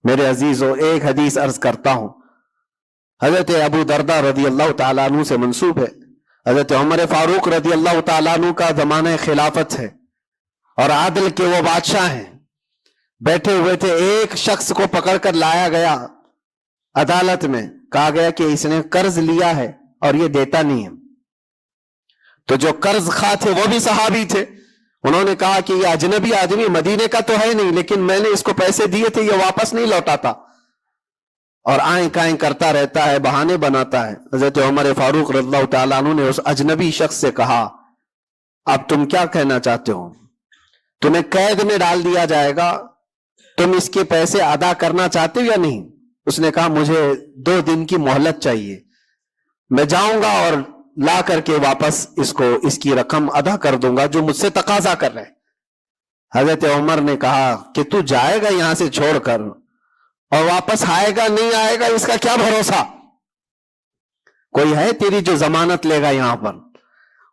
میرے عزیزو، ایک حدیث عرض کرتا ہوں، حضرت ابو دردہ رضی اللہ تعالیٰ عنہ سے منسوب ہے۔ حضرت عمر فاروق رضی اللہ تعالیٰ عنہ کا زمانہ خلافت ہے اور عادل کے وہ بادشاہ ہیں۔ بیٹھے ہوئے تھے، ایک شخص کو پکڑ کر لایا گیا عدالت میں، کہا گیا کہ اس نے قرض لیا ہے اور یہ دیتا نہیں ہے۔ تو جو قرض خواہ تھے وہ بھی صحابی تھے، انہوں نے کہا کہ یہ اجنبی آدمی مدینے کا تو ہے نہیں، لیکن میں نے اس کو پیسے دیے تھے، یہ واپس نہیں لوٹاتا اور آئیں کائیں کرتا رہتا ہے، بہانے بناتا ہے۔ حضرت عمر فاروق رضی اللہ تعالیٰ عنہ نے اس اجنبی شخص سے کہا، اب تم کیا کہنا چاہتے ہو؟ تمہیں قید میں ڈال دیا جائے گا، تم اس کے پیسے ادا کرنا چاہتے ہو یا نہیں؟ اس نے کہا مجھے 2 دن کی مہلت چاہیے، میں جاؤں گا اور لا کر کے واپس اس کی رقم ادا کر دوں گا جو مجھ سے تقاضا کر رہے۔ حضرت عمر نے کہا کہ تو جائے گا یہاں سے چھوڑ کر اور واپس آئے گا نہیں آئے گا، اس کا کیا بھروسہ؟ کوئی ہے تیری جو ضمانت لے گا؟ یہاں پر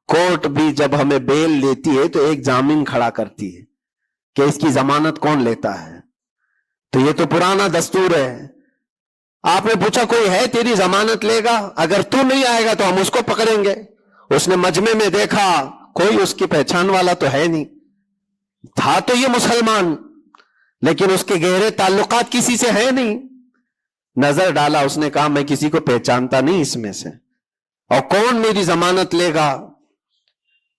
کورٹ بھی جب ہمیں بیل لیتی ہے تو ایک ضامن کھڑا کرتی ہے کہ اس کی ضمانت کون لیتا ہے، تو یہ تو پرانا دستور ہے۔ آپ نے پوچھا کوئی ہے تیری ضمانت لے گا؟ اگر تو نہیں آئے گا تو ہم اس کو پکڑیں گے۔ اس نے مجمع میں دیکھا کوئی اس کی پہچان والا تو ہے نہیں، تھا تو یہ مسلمان لیکن اس کے گہرے تعلقات کسی سے ہے نہیں۔ نظر ڈالا، اس نے کہا میں کسی کو پہچانتا نہیں اس میں سے، اور کون میری ضمانت لے گا؟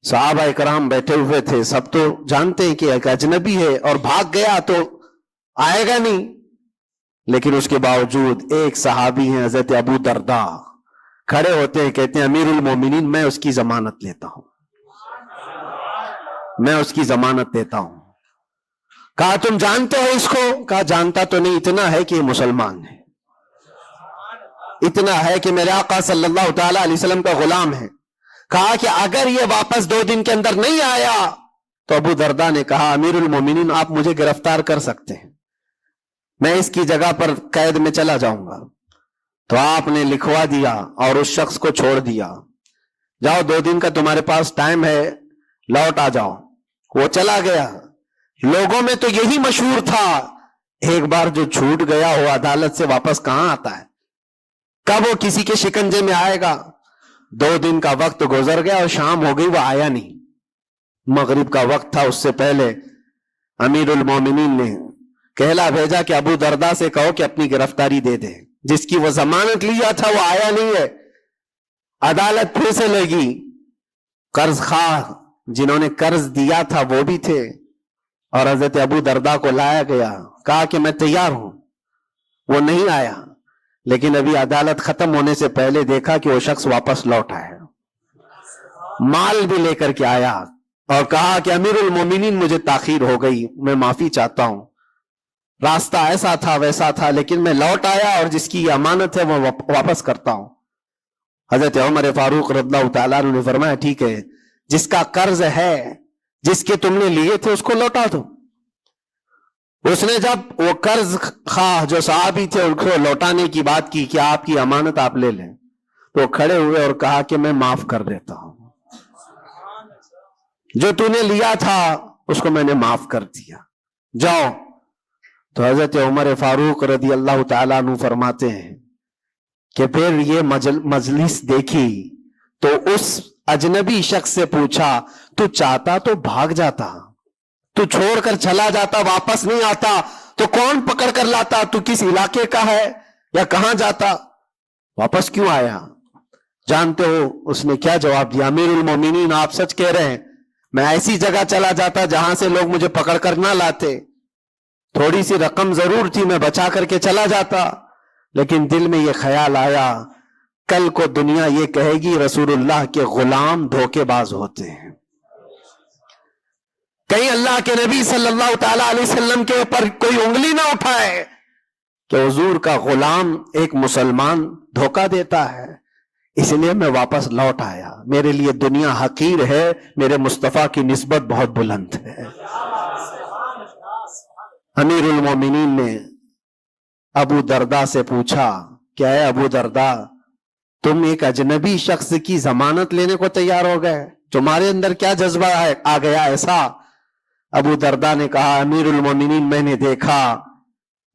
صحابہ اکرام بیٹھے ہوئے تھے، سب تو جانتے ہیں کہ ایک اجنبی ہے اور بھاگ گیا تو آئے گا نہیں، لیکن اس کے باوجود ایک صحابی ہیں حضرت ابو دردہ، کھڑے ہوتے ہیں، کہتے ہیں امیر المومنین میں اس کی ضمانت لیتا ہوں، میں اس کی ضمانت دیتا ہوں۔ کہا تم جانتے ہو اس کو؟ کہا جانتا تو نہیں، اتنا ہے کہ یہ مسلمان ہے، اتنا ہے کہ میرے آقا صلی اللہ تعالی علیہ وسلم کا غلام ہے۔ کہا کہ اگر یہ واپس 2 دن کے اندر نہیں آیا تو ابو دردہ نے کہا امیر المومنین آپ مجھے گرفتار کر سکتے ہیں، میں اس کی جگہ پر قید میں چلا جاؤں گا۔ تو آپ نے لکھوا دیا اور اس شخص کو چھوڑ دیا، جاؤ 2 دن کا تمہارے پاس ٹائم ہے، لوٹ آ جاؤ۔ وہ چلا گیا۔ لوگوں میں تو یہی مشہور تھا، ایک بار جو چھوٹ گیا وہ عدالت سے واپس کہاں آتا ہے، کب وہ کسی کے شکنجے میں آئے گا؟ 2 دن کا وقت گزر گیا اور شام ہو گئی، وہ آیا نہیں۔ مغرب کا وقت تھا، اس سے پہلے امیر المومنین نے کہلا بھیجا کہ ابو دردہ سے کہو کہ اپنی گرفتاری دے دے، جس کی وہ ضمانت لیا تھا وہ آیا نہیں ہے۔ عدالت پھر سے لگی، قرض خواہ جنہوں نے قرض دیا تھا وہ بھی تھے، اور حضرت ابو دردہ کو لایا گیا، کہا کہ میں تیار ہوں، وہ نہیں آیا۔ لیکن ابھی عدالت ختم ہونے سے پہلے دیکھا کہ وہ شخص واپس لوٹ آیا، مال بھی لے کر کے آیا اور کہا کہ امیر المومنین مجھے تاخیر ہو گئی، میں معافی چاہتا ہوں، راستہ ایسا تھا ویسا تھا، لیکن میں لوٹ آیا اور جس کی یہ امانت ہے وہ واپس کرتا ہوں۔ حضرت عمر فاروق رضی اللہ تعالیٰ عنہ نے فرمایا ٹھیک ہے، جس کا قرض ہے، جس کے تم نے لیے تھے اس کو لوٹا دو۔ اس نے جب وہ قرض خواہ جو صحابی تھے ان کو لوٹانے کی بات کی کہ آپ کی امانت آپ لے لیں، تو وہ کھڑے ہوئے اور کہا کہ میں معاف کر دیتا ہوں، جو تو نے لیا تھا اس کو میں نے معاف کر دیا، جاؤ۔ تو حضرت عمر فاروق رضی اللہ تعالیٰ عنہ فرماتے ہیں کہ پھر یہ مجلس دیکھی تو اس اجنبی شخص سے پوچھا تو چاہتا تو بھاگ جاتا، تو چھوڑ کر چلا جاتا، واپس نہیں آتا تو کون پکڑ کر لاتا؟ تو کس علاقے کا ہے یا کہاں جاتا؟ واپس کیوں آیا؟ جانتے ہو اس نے کیا جواب دیا؟ امیر المومنین آپ سچ کہہ رہے ہیں، میں ایسی جگہ چلا جاتا جہاں سے لوگ مجھے پکڑ کر نہ لاتے، تھوڑی سی رقم ضرور تھی، میں بچا کر کے چلا جاتا، لیکن دل میں یہ خیال آیا کل کو دنیا یہ کہے گی رسول اللہ کے غلام دھوکے باز ہوتے ہیں، کہیں اللہ کے نبی صلی اللہ تعالی علیہ وسلم کے اوپر کوئی انگلی نہ اٹھائے کہ حضور کا غلام ایک مسلمان دھوکہ دیتا ہے۔ اس لیے میں واپس لوٹ آیا، میرے لیے دنیا حقیر ہے، میرے مصطفیٰ کی نسبت بہت بلند ہے۔ امیر المومنین نے ابو دردہ سے پوچھا کہ اے ابو دردہ، تم ایک اجنبی شخص کی ضمانت لینے کو تیار ہو گئے، تمہارے اندر کیا جذبہ آ گیا ایسا؟ ابو دردہ نے کہا امیر المومنین میں نے دیکھا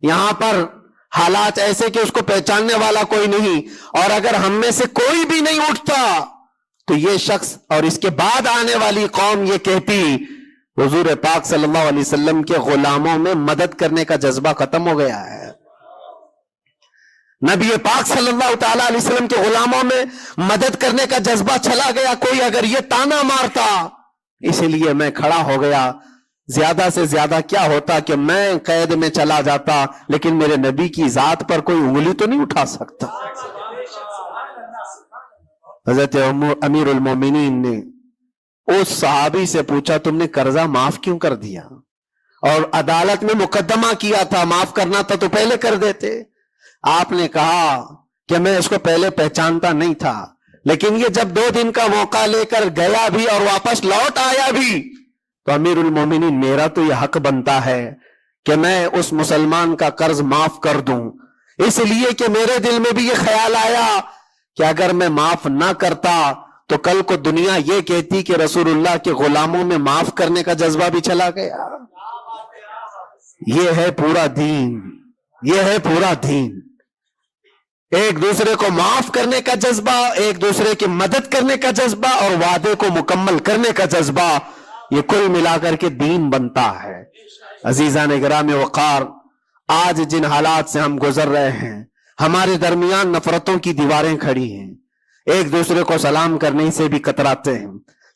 یہاں پر حالات ایسے کہ اس کو پہچاننے والا کوئی نہیں، اور اگر ہم میں سے کوئی بھی نہیں اٹھتا تو یہ شخص اور اس کے بعد آنے والی قوم یہ کہتی حضور پاک صلی اللہ علیہ وسلم کے غلاموں میں مدد کرنے کا جذبہ ختم ہو گیا ہے، نبی پاک صلی اللہ تعالی علیہ وسلم کے غلاموں میں مدد کرنے کا جذبہ چلا گیا۔ کوئی اگر یہ تانا مارتا، اسی لیے میں کھڑا ہو گیا، زیادہ سے زیادہ کیا ہوتا کہ میں قید میں چلا جاتا، لیکن میرے نبی کی ذات پر کوئی انگلی تو نہیں اٹھا سکتا۔ حضرت امیر المومنین نے اس صحابی سے پوچھا تم نے قرضہ معاف کیوں کر دیا؟ اور عدالت میں مقدمہ کیا تھا، معاف کرنا تھا تو پہلے کر دیتے۔ آپ نے کہا کہ میں اس کو پہلے پہچانتا نہیں تھا، لیکن یہ جب 2 دن کا موقع لے کر گیا بھی اور واپس لوٹ آیا بھی تو امیر المومنین میرا تو یہ حق بنتا ہے کہ میں اس مسلمان کا قرض معاف کر دوں، اس لیے کہ میرے دل میں بھی یہ خیال آیا کہ اگر میں معاف نہ کرتا تو کل کو دنیا یہ کہتی کہ رسول اللہ کے غلاموں میں معاف کرنے کا جذبہ بھی چلا گیا۔ یہ ہے پورا دین، یہ ہے پورا دین، ایک دوسرے کو معاف کرنے کا جذبہ، ایک دوسرے کی مدد کرنے کا جذبہ اور وعدے کو مکمل کرنے کا جذبہ، یہ کل ملا کر کے دین بنتا ہے۔ عزیزان گرامی وقار، آج جن حالات سے ہم گزر رہے ہیں، ہمارے درمیان نفرتوں کی دیواریں کھڑی ہیں، ایک دوسرے کو سلام کرنے سے بھی کتراتے ہیں،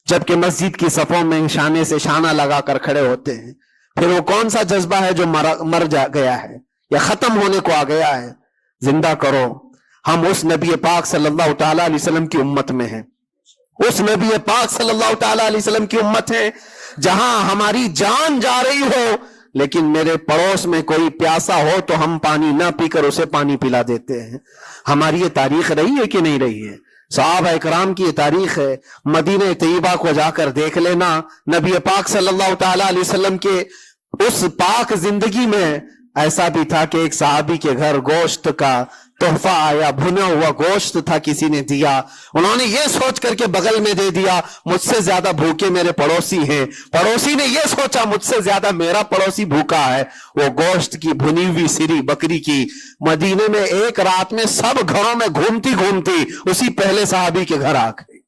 جبکہ مسجد کی صفوں میں شانے سے شانہ لگا کر کھڑے ہوتے ہیں۔ پھر وہ کون سا جذبہ ہے جو مر گیا ہے یا ختم ہونے کو آ گیا ہے؟ زندہ کرو۔ ہم اس نبی پاک صلی اللہ تعالی علیہ وسلم کی امت میں ہیں، اس نبی پاک صلی اللہ تعالی علیہ وسلم کی امت ہے جہاں ہماری جان جا رہی ہو لیکن میرے پڑوس میں کوئی پیاسا ہو تو ہم پانی نہ پی کر اسے پانی پلا دیتے ہیں۔ ہماری یہ تاریخ رہی ہے کہ نہیں رہی ہے؟ صحابہ اکرام کی یہ تاریخ ہے۔ مدینہ طیبہ کو جا کر دیکھ لینا، نبی پاک صلی اللہ تعالی علیہ وسلم کے اس پاک زندگی میں ایسا بھی تھا کہ ایک صحابی کے گھر گوشت کا تحفہ آیا، بھنا ہوا گوشت تھا، کسی نے دیا، انہوں نے یہ سوچ کر کے بغل میں دے دیا مجھ سے زیادہ بھوکے میرے پڑوسی ہیں، پڑوسی نے یہ سوچا مجھ سے زیادہ میرا پڑوسی بھوکا ہے، وہ گوشت کی بھنی ہوئی سری بکری کی مدینے میں ایک رات میں سب گھروں میں گھومتی گھومتی اسی پہلے صحابی کے گھر آ گئی۔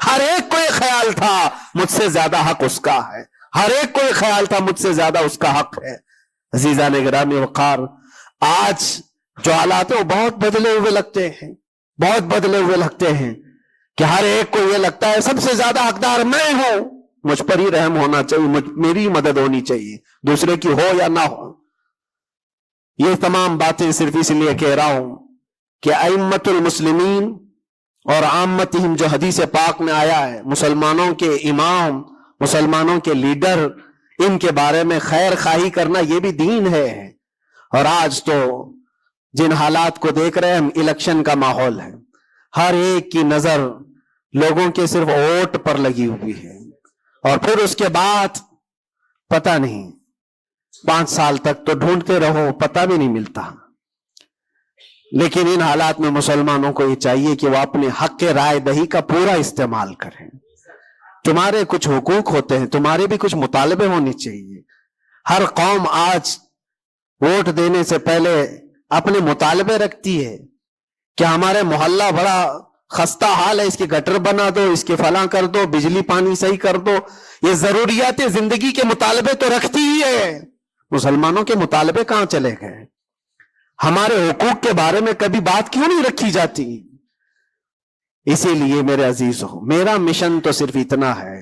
ہر ایک کو یہ خیال تھا مجھ سے زیادہ حق اس کا ہے، ہر ایک کو یہ خیال تھا مجھ سے زیادہ اس کا حق ہے۔ عزیزان گرامی وقار، آج جو حالات ہیں وہ بہت بدلے ہوئے لگتے ہیں، بہت بدلے ہوئے لگتے ہیں کہ ہر ایک کو یہ لگتا ہے سب سے زیادہ حقدار میں ہوں، مجھ پر ہی رحم ہونا چاہیے، میری مدد ہونی چاہیے، دوسرے کی ہو یا نہ ہو۔ یہ تمام باتیں صرف اس لیے کہہ رہا ہوں کہ ائمۃ المسلمین اور عامتہم جو حدیث پاک میں آیا ہے، مسلمانوں کے امام، مسلمانوں کے لیڈر، ان کے بارے میں خیر خواہی کرنا یہ بھی دین ہے۔ اور آج تو جن حالات کو دیکھ رہے ہیں ہم، الیکشن کا ماحول ہے، ہر ایک کی نظر لوگوں کے صرف ووٹ پر لگی ہوئی ہے، اور پھر اس کے بعد پتہ نہیں 5 سال تک تو ڈھونڈتے رہو، پتہ بھی نہیں ملتا۔ لیکن ان حالات میں مسلمانوں کو یہ چاہیے کہ وہ اپنے حق رائے دہی کا پورا استعمال کریں۔ تمہارے کچھ حقوق ہوتے ہیں، تمہارے بھی کچھ مطالبے ہونے چاہیے۔ ہر قوم آج ووٹ دینے سے پہلے اپنے مطالبے رکھتی ہے کہ ہمارے محلہ بڑا خستہ حال ہے، اس کے گٹر بنا دو، اس کے فلاں کر دو، بجلی پانی صحیح کر دو۔ یہ ضروریات زندگی کے مطالبے تو رکھتی ہی ہے، مسلمانوں کے مطالبے کہاں چلے گئے؟ ہمارے حقوق کے بارے میں کبھی بات کیوں نہیں رکھی جاتی؟ اسی لیے میرے عزیزو، میرا مشن تو صرف اتنا ہے،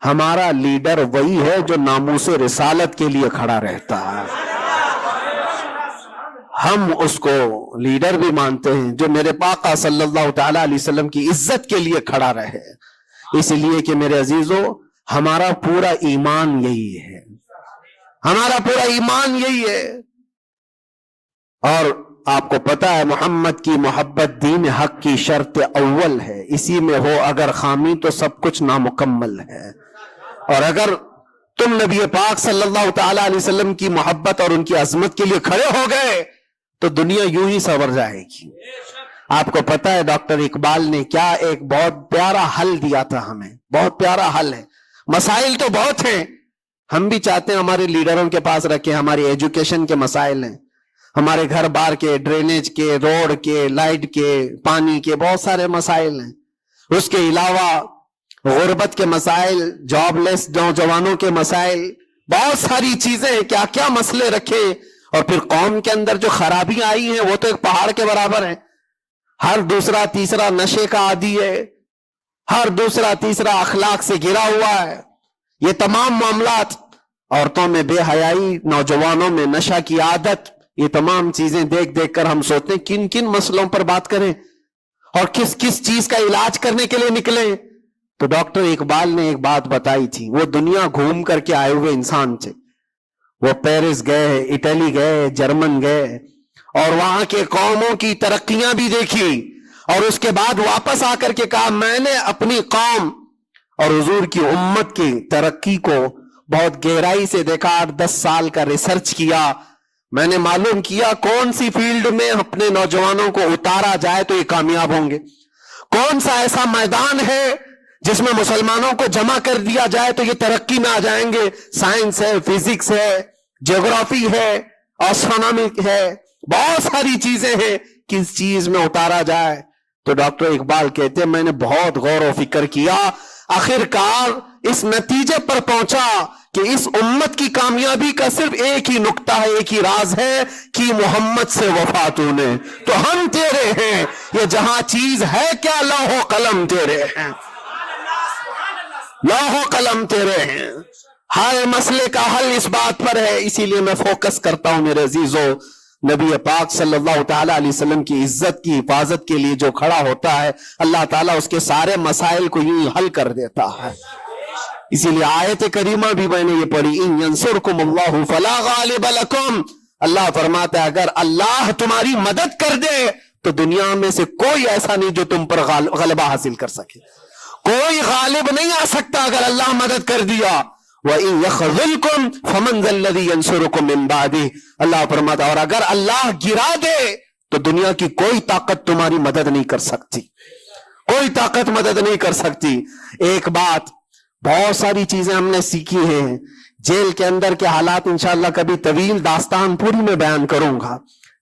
ہمارا لیڈر وہی ہے جو ناموس رسالت کے لیے کھڑا رہتا ہے۔ ہم اس کو لیڈر بھی مانتے ہیں جو میرے آقا صلی اللہ تعالی علیہ وسلم کی عزت کے لیے کھڑا رہے، اس لیے کہ میرے عزیزو ہمارا پورا ایمان یہی ہے، ہمارا پورا ایمان یہی ہے۔ اور آپ کو پتا ہے محمد کی محبت دین حق کی شرط اول ہے، اسی میں ہو اگر خامی تو سب کچھ نامکمل ہے۔ اور اگر تم نبی پاک صلی اللہ تعالی علیہ وسلم کی محبت اور ان کی عظمت کے لیے کھڑے ہو گئے تو دنیا یوں ہی سنور جائے گی۔ آپ کو پتا ہے ڈاکٹر اقبال نے کیا ایک بہت پیارا حل دیا تھا ہمیں، بہت پیارا حل ہے۔ مسائل تو بہت ہیں، ہم بھی چاہتے ہیں ہمارے لیڈروں کے پاس رکھیں، ہماری ایجوکیشن کے مسائل ہیں، ہمارے گھر بار کے ڈرینیج کے، روڈ کے، لائٹ کے، پانی کے بہت سارے مسائل ہیں. اس کے علاوہ غربت کے مسائل، جاب لیس نوجوانوں کے مسائل، بہت ساری چیزیں ہیں. کیا کیا مسئلے رکھے. اور پھر قوم کے اندر جو خرابیاں آئی ہیں وہ تو ایک پہاڑ کے برابر ہیں. ہر دوسرا تیسرا نشے کا عادی ہے، ہر دوسرا تیسرا اخلاق سے گرا ہوا ہے. یہ تمام معاملات، عورتوں میں بے حیائی، نوجوانوں میں نشہ کی عادت، یہ تمام چیزیں دیکھ دیکھ کر ہم سوچتے ہیں کن کن مسئلوں پر بات کریں اور کس کس چیز کا علاج کرنے کے لیے نکلیں. تو ڈاکٹر اقبال نے ایک بات بتائی تھی. وہ دنیا گھوم کر کے آئے ہوئے انسان تھے. وہ پیرس گئے، اٹلی گئے، جرمن گئے اور وہاں کے قوموں کی ترقیاں بھی دیکھی، اور اس کے بعد واپس آ کر کے کہا میں نے اپنی قوم اور حضور کی امت کی ترقی کو بہت گہرائی سے دیکھا. 8-10 سال کا ریسرچ کیا. میں نے معلوم کیا کون سی فیلڈ میں اپنے نوجوانوں کو اتارا جائے تو یہ کامیاب ہوں گے، کون سا ایسا میدان ہے جس میں مسلمانوں کو جمع کر دیا جائے تو یہ ترقی میں آ جائیں گے. سائنس ہے، فزکس ہے، جغرافی ہے، آسٹرونامک ہے، بہت ساری چیزیں ہیں. کس چیز میں اتارا جائے؟ تو ڈاکٹر اقبال کہتے ہیں میں نے بہت غور و فکر کیا، آخر کار اس نتیجے پر پہنچا کہ اس امت کی کامیابی کا صرف ایک ہی نقطہ ہے، ایک ہی راز ہے کہ محمد سے وفا تو نے، تو ہم تیرے ہیں. یہ جہاں چیز ہے کیا، لوح و قلم تیرے ہیں، لوح و قلم تیرے ہیں. ہر مسئلے کا حل اس بات پر ہے. اسی لیے میں فوکس کرتا ہوں میرے عزیزو، نبی پاک صلی اللہ تعالی علیہ وسلم کی عزت کی حفاظت کے لیے جو کھڑا ہوتا ہے اللہ تعالیٰ اس کے سارے مسائل کو یوں حل کر دیتا ہے. اسی لیے آیت کریمہ بھی میں نے یہ پڑھی، ان ینصرکم اللہ فلا غالب لکم. اللہ فرماتا ہے اگر اللہ تمہاری مدد کر دے تو دنیا میں سے کوئی ایسا نہیں جو تم پر غلبہ حاصل کر سکے. کوئی غالب نہیں آ سکتا اگر اللہ مدد کر دیا. وَإِن يَخْذُلْكُمْ فَمَنْ ذَا الَّذِي يَنْصُرُكُمْ مِنْ بَعْدِهِ. اللہ فرماتا اور اگر اللہ گرا دے تو دنیا کی کوئی طاقت تمہاری مدد نہیں کر سکتی، کوئی طاقت مدد نہیں کر سکتی. ایک بات، بہت ساری چیزیں ہم نے سیکھی ہیں. جیل کے اندر کے حالات انشاءاللہ کبھی طویل داستان پوری میں بیان کروں گا،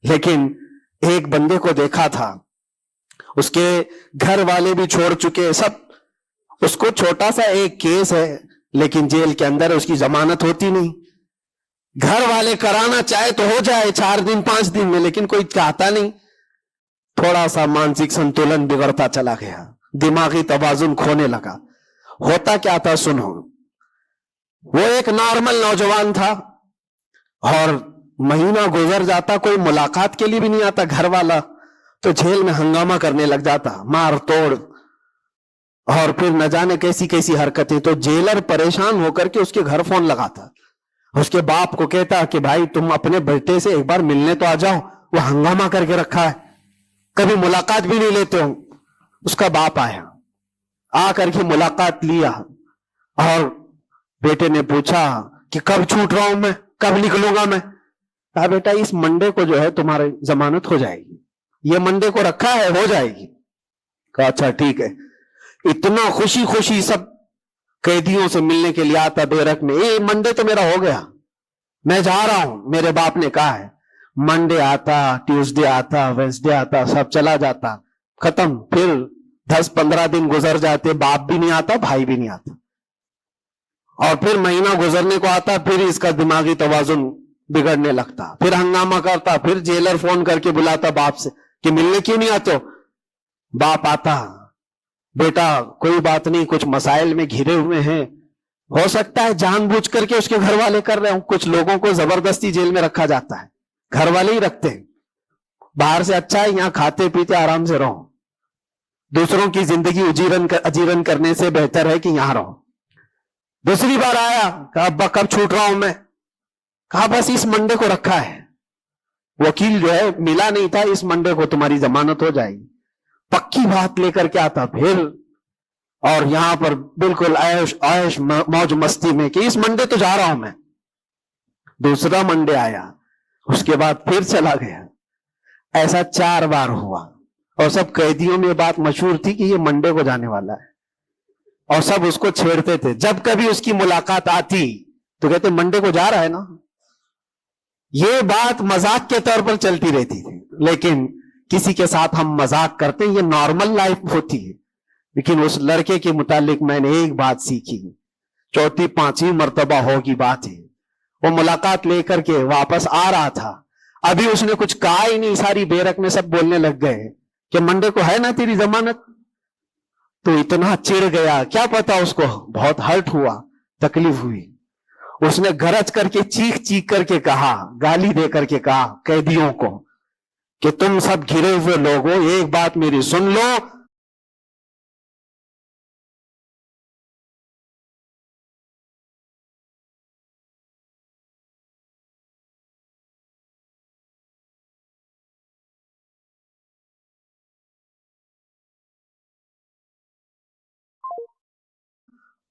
لیکن ایک بندے کو دیکھا تھا، اس کے گھر والے بھی چھوڑ چکے سب، اس کو چھوٹا سا ایک کیس ہے لیکن جیل کے اندر اس کی ضمانت ہوتی نہیں. گھر والے کرانا چاہے تو ہو جائے 4 دن 5 دن میں، لیکن کوئی چاہتا نہیں. تھوڑا سا مانسک سنتولن بگڑتا چلا گیا، دماغی توازن کھونے لگا. ہوتا کیا تھا سنو، وہ ایک نارمل نوجوان تھا اور مہینہ گزر جاتا کوئی ملاقات کے لیے بھی نہیں آتا گھر والا، تو جیل میں ہنگامہ کرنے لگ جاتا، مار توڑ اور پھر نہ جانے کیسی کیسی حرکتیں. تو جیلر پریشان ہو کر کے اس کے گھر فون لگاتا، اس کے باپ کو کہتا کہ بھائی تم اپنے بیٹے سے ایک بار ملنے تو آ جاؤ، وہ ہنگامہ کر کے رکھا ہے، کبھی ملاقات بھی نہیں لیتے ہو. اس کا باپ آیا، آ کر کے ملاقات لیا اور بیٹے نے پوچھا کہ کب چھوٹ رہا ہوں میں، کب نکلوں گا میں. کہا بیٹا اس منڈے کو جو ہے تمہاری ضمانت ہو جائے گی، یہ منڈے کو رکھا ہے، ہو جائے گی. کہا اچھا ٹھیک ہے. اتنا خوشی خوشی سب قیدیوں سے ملنے کے لیے آتا بیرک میں. منڈے تو میرا ہو گیا، میں جا رہا ہوں. میرے باپ نے کہا ہے منڈے آتا، ٹیوزڈے آتا، وینسڈے آتا، سب چلا جاتا، ختم. پھر 10-15 دن گزر جاتے، باپ بھی نہیں آتا، بھائی بھی نہیں آتا، اور پھر مہینہ گزرنے کو آتا، پھر اس کا دماغی توازن بگڑنے لگتا، پھر ہنگامہ کرتا، پھر جیلر فون کر کے بلاتا باپ سے کہ ملنے کیوں نہیں آتے ہو. باپ آتا، بیٹا کوئی بات نہیں، کچھ مسائل میں گھرے ہوئے ہیں، ہو سکتا ہے جان بوجھ کر کے اس کے گھر والے کر رہے ہوں. کچھ لوگوں کو زبردستی جیل میں رکھا جاتا ہے، گھر والے ہی رکھتے ہیں. باہر سے اچھا ہے یہاں کھاتے پیتے آرام سے رہو، دوسروں کی زندگی اجیرن کرنے سے بہتر ہے کہ یہاں رہو. دوسری بار آیا، کہا ابا کب چھوٹ رہا ہوں میں. کہا بس اس منڈے کو رکھا ہے، وکیل جو ہے ملا نہیں تھا، اس منڈے کو تمہاری ضمانت ہو جائے گی. پکی بات لے کر کے آتا پھر، اور یہاں پر بالکل عیش موج مستی میں کہ اس منڈے تو جا رہا ہوں میں. دوسرا منڈے آیا، اس کے بعد پھر چلا گیا. ایسا 4 بار ہوا، اور سب قیدیوں میں بات مشہور تھی کہ یہ منڈے کو جانے والا ہے، اور سب اس کو چھیڑتے تھے. جب کبھی اس کی ملاقات آتی تو کہتے منڈے کو جا رہا ہے نا. یہ بات مذاق کے طور پر چلتی رہتی تھی، لیکن کسی کے ساتھ ہم مذاق کرتے ہیں، یہ نارمل لائف ہوتی ہے. لیکن اس لڑکے کے متعلق میں نے ایک بات سیکھی، چوتھی پانچویں مرتبہ ہوگی بات ہے، وہ ملاقات لے کر کے واپس آ رہا تھا، ابھی اس نے کچھ کہا ہی نہیں، ساری بیرک میں سب بولنے لگ گئے کہ منڈے کو ہے نا تیری ضمانت. تو اتنا چڑ گیا، کیا پتا اس کو بہت ہرٹ ہوا، تکلیف ہوئی. اس نے گرج کر کے چیخ چیخ کر کے کہا، گالی دے کر کے کہا قیدیوں کو کہ تم سب گھرے ہوئے لوگوں، ایک بات میری سن لو،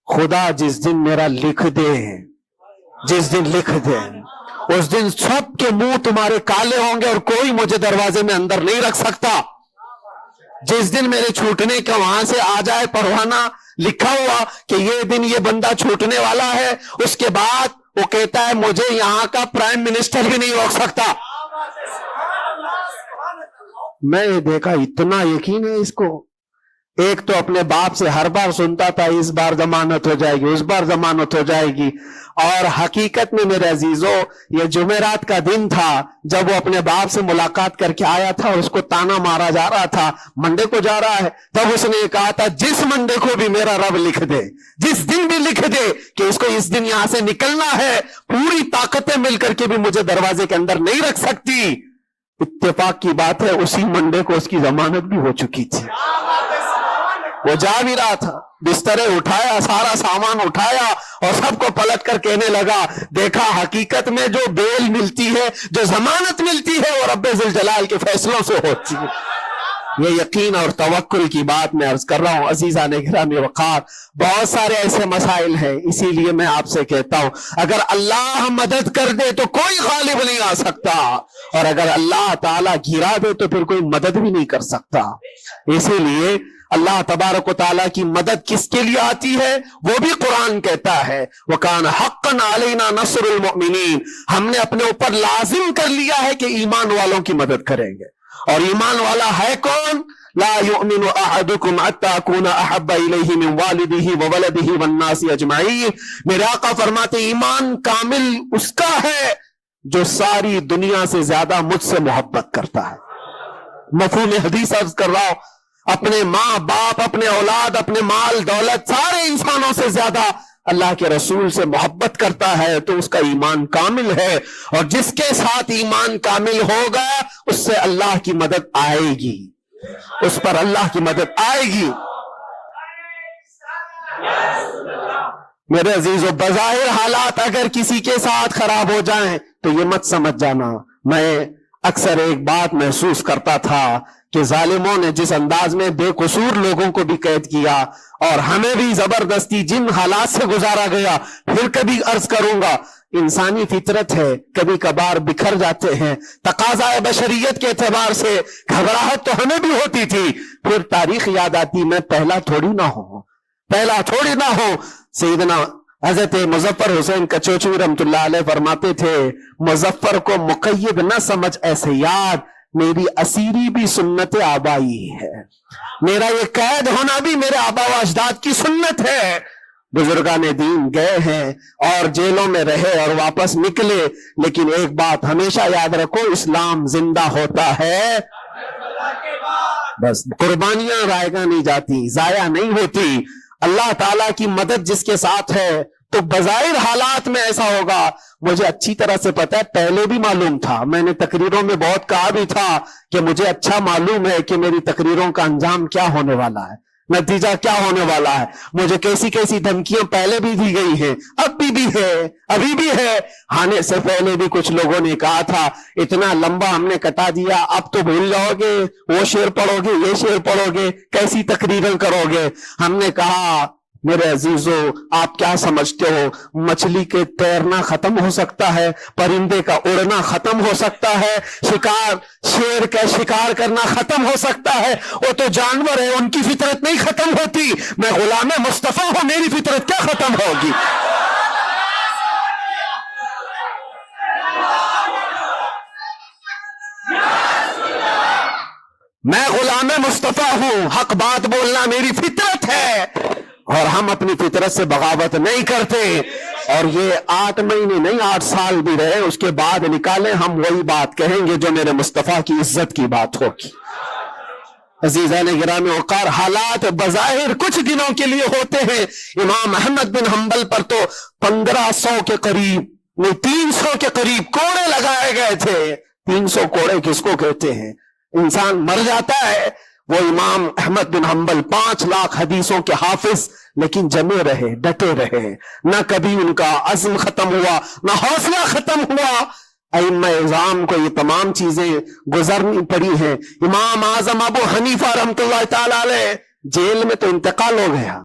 خدا جس دن میرا لکھ دے، جس دن لکھ دے، اس دن سب کے منہ تمہارے کالے ہوں گے اور کوئی مجھے دروازے میں اندر نہیں رکھ سکتا. جس دن میرے چھوٹنے کا وہاں سے آ جائے پروانہ لکھا ہوا کہ یہ دن یہ بندہ چھوٹنے والا ہے، اس کے بعد وہ کہتا ہے مجھے یہاں کا پرائم منسٹر بھی نہیں روک سکتا. میں نے دیکھا اتنا یقین ہے اس کو. ایک تو اپنے باپ سے ہر بار سنتا تھا اس بار ضمانت ہو جائے گی، اس بار ضمانت ہو جائے گی، اور حقیقت میں میرے عزیزوں یہ جمعرات کا دن تھا جب وہ اپنے باپ سے ملاقات کر کے آیا تھا اور اس کو تانا مارا جا رہا تھا منڈے کو جا رہا ہے. تب اس نے کہا تھا جس منڈے کو بھی میرا رب لکھ دے، جس دن بھی لکھ دے کہ اس کو اس دن یہاں سے نکلنا ہے، پوری طاقتیں مل کر کے بھی مجھے دروازے کے اندر نہیں رکھ سکتی. اتفاق کی بات ہے اسی منڈے کو اس کی ضمانت بھی ہو چکی تھی. وہ جا بھی رہا تھا، بسترے اٹھایا، سارا سامان اٹھایا اور سب کو پلٹ کر کہنے لگا دیکھا حقیقت میں جو بیل ملتی ہے، جو ضمانت ملتی ہے، وہ رب ذوالجلال کے فیصلوں سے ہوتی ہے. یہ یقین اور توکل کی بات میں عرض کر رہا ہوں. عزیزان گرامی وقار، بہت سارے ایسے مسائل ہیں، اسی لیے میں آپ سے کہتا ہوں اگر اللہ مدد کر دے تو کوئی غالب نہیں آ سکتا، اور اگر اللہ تعالیٰ گرا دے تو پھر کوئی مدد بھی نہیں کر سکتا. اسی لیے اللہ تبارک و تعالیٰ کی مدد کس کے لیے آتی ہے وہ بھی قرآن کہتا ہے وَكَانَ حَقًّا عَلَيْنَا نَصْرُ الْمُؤْمِنِينَ. ہم نے اپنے اوپر لازم کر لیا ہے کہ ایمان والوں کی مدد کریں گے. اور ایمان والا ہے کون؟ لا يؤمن احدكم حتى اكون احب اليه من والده وولده والناس اجمعين. میرے آقا فرماتے ایمان کامل اس کا ہے جو ساری دنیا سے زیادہ مجھ سے محبت کرتا ہے. مفہوم حدیث عرض کر رہا ہوں، اپنے ماں باپ، اپنے اولاد، اپنے مال دولت، سارے انسانوں سے زیادہ اللہ کے رسول سے محبت کرتا ہے تو اس کا ایمان کامل ہے. اور جس کے ساتھ ایمان کامل ہوگا اس سے اللہ کی مدد آئے گی، اس پر اللہ کی مدد آئے گی. میرے عزیزو، بظاہر حالات اگر کسی کے ساتھ خراب ہو جائیں تو یہ مت سمجھ جانا. میں اکثر ایک بات محسوس کرتا تھا کہ ظالموں نے جس انداز میں بے قصور لوگوں کو بھی قید کیا اور ہمیں بھی زبردستی جن حالات سے گزارا گیا، پھر کبھی عرض کروں گا انسانی فطرت ہے، کبھی کبھار بکھر جاتے ہیں. تقاضا بشریت کے اعتبار سے گھبراہٹ تو ہمیں بھی ہوتی تھی، پھر تاریخ یاد آتی میں پہلا تھوڑی نہ ہوں. سیدنا حضرت مظفر حسین کچوچوی رحمت اللہ علیہ فرماتے تھے مظفر کو مقید نہ سمجھ ایسے یاد، میری اسیری بھی سنت آبائی ہے، میرا یہ قید ہونا بھی میرے آبا و اجداد کی سنت ہے. بزرگان دین گئے ہیں اور جیلوں میں رہے اور واپس نکلے، لیکن ایک بات ہمیشہ یاد رکھو، اسلام زندہ ہوتا ہے، بس قربانیاں رائگاں نہیں جاتی، ضائع نہیں ہوتی. اللہ تعالیٰ کی مدد جس کے ساتھ ہے تو بظاہر حالات میں ایسا ہوگا. مجھے اچھی طرح سے پتا ہے، پہلے بھی معلوم تھا، میں نے تقریروں میں بہت کہا بھی تھا کہ مجھے اچھا معلوم ہے کہ میری تقریروں کا انجام کیا ہونے والا ہے، نتیجہ کیا ہونے والا ہے. مجھے کیسی کیسی دھمکیاں پہلے بھی دی گئی ہیں، اب بھی ہے، ابھی بھی ہے. آنے سے پہلے بھی کچھ لوگوں نے کہا تھا اتنا لمبا ہم نے کٹا دیا، اب تو بھول جاؤ گے، وہ شعر پڑھو گے، یہ شعر پڑھو گے، کیسی تقریریں کرو گے. ہم نے کہا میرے عزیزو آپ کیا سمجھتے ہو، مچھلی کے تیرنا ختم ہو سکتا ہے، پرندے کا اڑنا ختم ہو سکتا ہے، شیر کا شکار کرنا ختم ہو سکتا ہے، وہ تو جانور ہے، ان کی فطرت نہیں ختم ہوتی. میں غلام مصطفیٰ ہوں، میری فطرت کیا ختم ہوگی. میں غلام مصطفیٰ ہوں، حق بات بولنا میری فطرت ہے، اور ہم اپنی فطرت سے بغاوت نہیں کرتے۔ اور یہ 8 مہینے نہیں 8 سال بھی رہے، اس کے بعد نکالیں ہم وہی بات کہیں گے جو میرے مصطفیٰ کی عزت کی بات ہوگی۔ عزیزان گرامی وقار، حالات بظاہر کچھ دنوں کے لیے ہوتے ہیں۔ امام احمد بن حنبل پر تو 1500 کے قریب نہیں 300 کے قریب کوڑے لگائے گئے تھے۔ 300 کوڑے کس کو کہتے ہیں؟ انسان مر جاتا ہے۔ وہ امام احمد بن حنبل 5 لاکھ حدیثوں کے حافظ، لیکن جمے رہے، ڈٹے رہے، نہ کبھی ان کا عزم ختم ہوا، نہ حوصلہ ختم ہوا۔ ائمہ اعظام کو یہ تمام چیزیں گزرنی پڑی ہیں۔ امام اعظم ابو حنیفہ رحمۃ اللہ تعالی علیہ جیل میں تو انتقال ہو گیا،